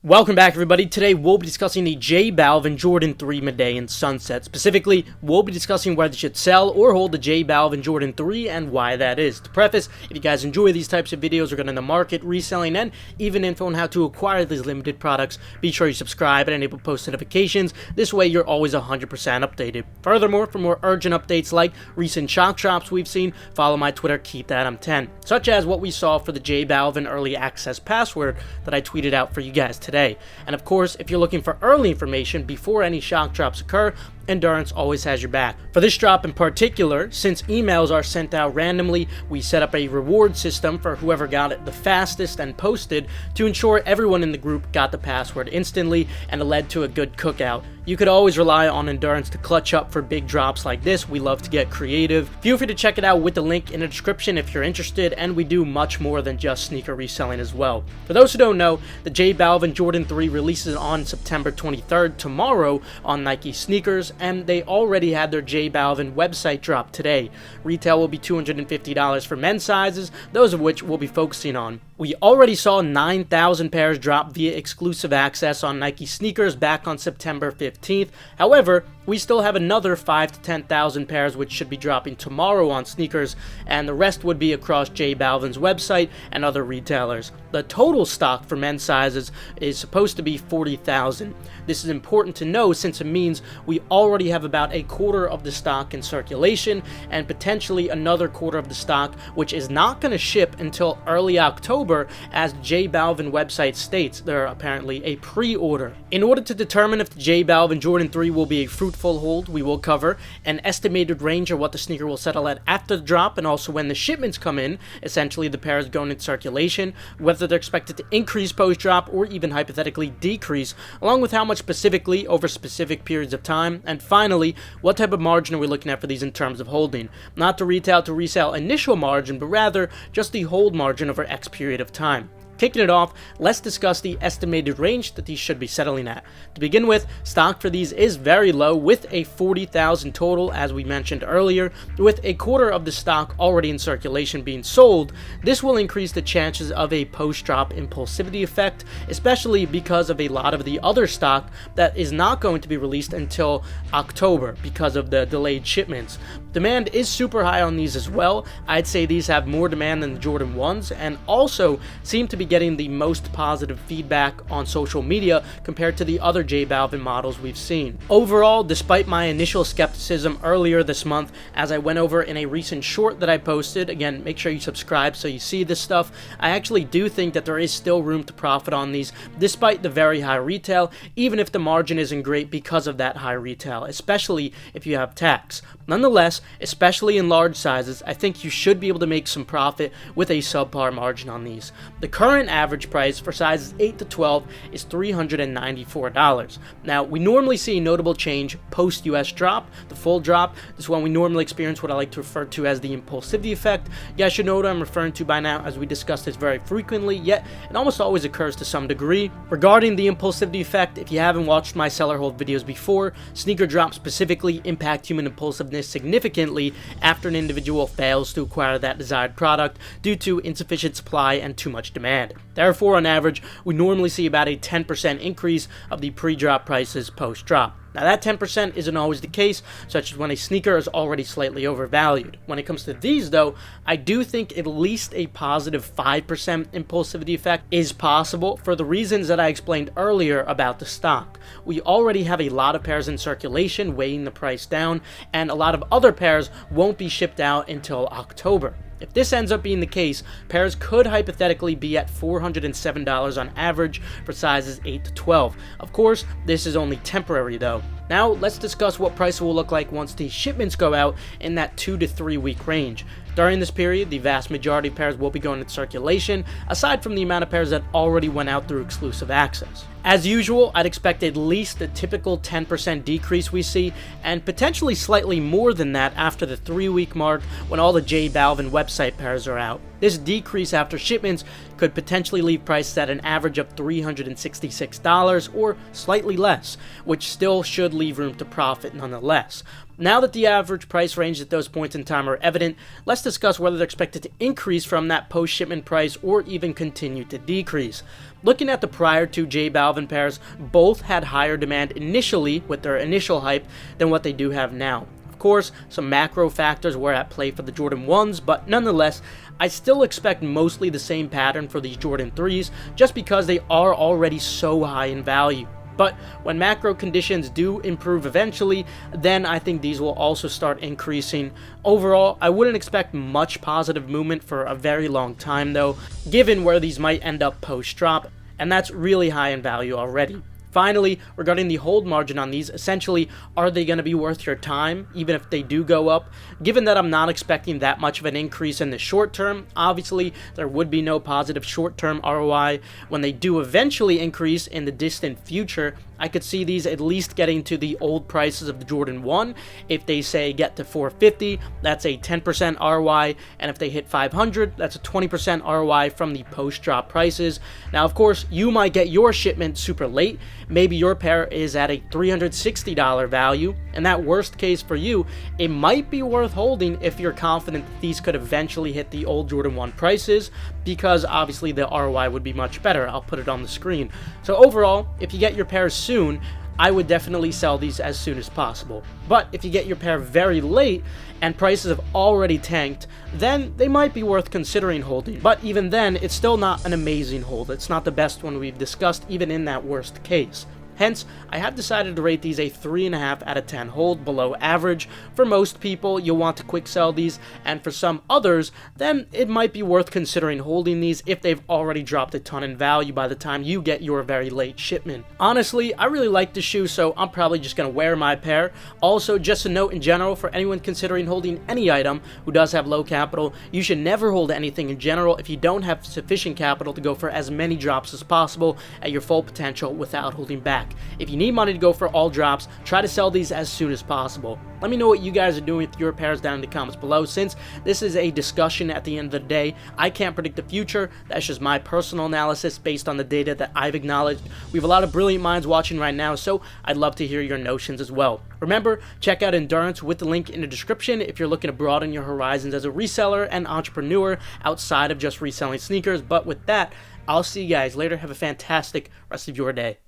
Welcome back, everybody. Today we'll be discussing the BALVIN Jordan 3 Medellin Sunset. Specifically, we'll be discussing whether they should sell or hold the BALVIN Jordan 3 and why that is. To preface, if you guys enjoy these types of videos regarding the market, reselling, and even info on how to acquire these limited products, be sure you subscribe and enable post notifications. This way you're always 100% updated. Furthermore, for more urgent updates like recent shock drops we've seen, follow my Twitter, keep that I'm 10. Such as what we saw for the BALVIN early access password that I tweeted out for you guys today. And of course, if you're looking for early information before any shock drops occur, Endurance always has your back. For this drop in particular, since emails are sent out randomly, we set up a reward system for whoever got it the fastest and posted to ensure everyone in the group got the password instantly, and it led to a good cookout. You could always rely on Endurance to clutch up for big drops like this. We love to get creative. Feel free to check it out with the link in the description if you're interested, and we do much more than just sneaker reselling as well. For those who don't know, the BALVIN Jordan 3 releases on September 23rd, tomorrow, on Nike sneakers, and they already had their BALVIN website drop today. Retail will be $250 for men's sizes, those of which we'll be focusing on. We already saw 9,000 pairs drop via exclusive access on Nike sneakers back on September 15th. However, we still have another 5,000 to 10,000 pairs which should be dropping tomorrow on sneakers, and the rest would be across BALVIN's website and other retailers. The total stock for men's sizes is supposed to be 40,000. This is important to know since it means we already have about a quarter of the stock in circulation and potentially another quarter of the stock which is not going to ship until early October, as BALVIN website states. They're apparently a pre-order. In order to determine if the BALVIN Jordan 3 will be a fruitful hold, we will cover an estimated range of what the sneaker will settle at after the drop, and also when the shipments come in, essentially the pairs going in circulation, whether they're expected to increase post-drop or even hypothetically decrease, along with how much specifically over specific periods of time, and finally, what type of margin are we looking at for these in terms of holding. Not the retail to resale initial margin, but rather just the hold margin over X period of time. Kicking it off, let's discuss the estimated range that these should be settling at. To begin with, stock for these is very low with a 40,000 total, as we mentioned earlier. With a quarter of the stock already in circulation being sold, this will increase the chances of a post-drop impulsivity effect, especially because of a lot of the other stock that is not going to be released until October because of the delayed shipments. Demand is super high on these as well. I'd say these have more demand than the Jordan 1s and also seem to be getting the most positive feedback on social media compared to the other BALVIN models we've seen. Overall, despite my initial skepticism earlier this month, as I went over in a recent short that I posted, again, make sure you subscribe so you see this stuff, I actually do think that there is still room to profit on these despite the very high retail, even if the margin isn't great because of that high retail, especially if you have tax. Nonetheless, especially in large sizes, I think you should be able to make some profit with a subpar margin on these. The current average price for sizes 8 to 12 is $394. Now, we normally see a notable change post-US drop, the full drop. This is when we normally experience what I like to refer to as the impulsivity effect. You guys should know what I'm referring to by now, as we discuss this very frequently, yet it almost always occurs to some degree. Regarding the impulsivity effect, if you haven't watched my seller hold videos before, sneaker drops specifically impact human impulsiveness significantly after an individual fails to acquire that desired product due to insufficient supply and too much demand. Therefore, on average, we normally see about a 10% increase of the pre-drop prices post-drop. Now, that 10% isn't always the case, such as when a sneaker is already slightly overvalued. When it comes to these, though, I do think at least a positive 5% impulsivity effect is possible for the reasons that I explained earlier about the stock. We already have a lot of pairs in circulation weighing the price down, and a lot of other pairs won't be shipped out until October. If this ends up being the case, pairs could hypothetically be at $407 on average for sizes 8 to 12. Of course, this is only temporary though. Now, let's discuss what price will look like once the shipments go out in that 2 to 3 week range. During this period, the vast majority of pairs will be going in circulation, aside from the amount of pairs that already went out through exclusive access. As usual, I'd expect at least the typical 10% decrease we see, and potentially slightly more than that after the 3 week mark when all the BALVIN website pairs are out. This decrease after shipments could potentially leave prices at an average of $366 or slightly less, which still should leave room to profit nonetheless. Now that the average price range at those points in time are evident, let's discuss whether they're expected to increase from that post-shipment price or even continue to decrease. Looking at the prior two J Balvin pairs, both had higher demand initially with their initial hype than what they do have now. Of course, some macro factors were at play for the Jordan 1s, but nonetheless, I still expect mostly the same pattern for these Jordan 3s just because they are already so high in value. But when macro conditions do improve eventually, then I think these will also start increasing. Overall, I wouldn't expect much positive movement for a very long time though, given where these might end up post-drop, and that's really high in value already. Finally, regarding the hold margin on these, essentially, are they going to be worth your time, even if they do go up? Given that I'm not expecting that much of an increase in the short term, obviously, there would be no positive short-term ROI. When they do eventually increase in the distant future, I could see these at least getting to the old prices of the Jordan 1. If they say get to 450, that's a 10% ROI, and if they hit 500, that's a 20% ROI from the post-drop prices. Now, of course, you might get your shipment super late. Maybe your pair is at a $360 value, and that worst case for you, it might be worth holding if you're confident that these could eventually hit the old Jordan 1 prices, because obviously the ROI would be much better. I'll put it on the screen. So overall, if you get your pairs soon, I would definitely sell these as soon as possible. But if you get your pair very late and prices have already tanked, then they might be worth considering holding. But even then, it's still not an amazing hold. It's not the best one we've discussed, even in that worst case. Hence, I have decided to rate these a 3.5 out of 10 hold, below average. For most people, you'll want to quick sell these, and for some others, then it might be worth considering holding these if they've already dropped a ton in value by the time you get your very late shipment. Honestly, I really like the shoe, so I'm probably just going to wear my pair. Also, just a note in general, for anyone considering holding any item who does have low capital, you should never hold anything in general if you don't have sufficient capital to go for as many drops as possible at your full potential without holding back. If you need money to go for all drops, try to sell these as soon as possible. Let me know what you guys are doing with your pairs down in the comments below. Since this is a discussion at the end of the day, I can't predict the future. That's just my personal analysis based on the data that I've acknowledged. We have a lot of brilliant minds watching right now, so I'd love to hear your notions as well. Remember, check out Endurance with the link in the description if you're looking to broaden your horizons as a reseller and entrepreneur outside of just reselling sneakers. But with that, I'll see you guys later. Have a fantastic rest of your day.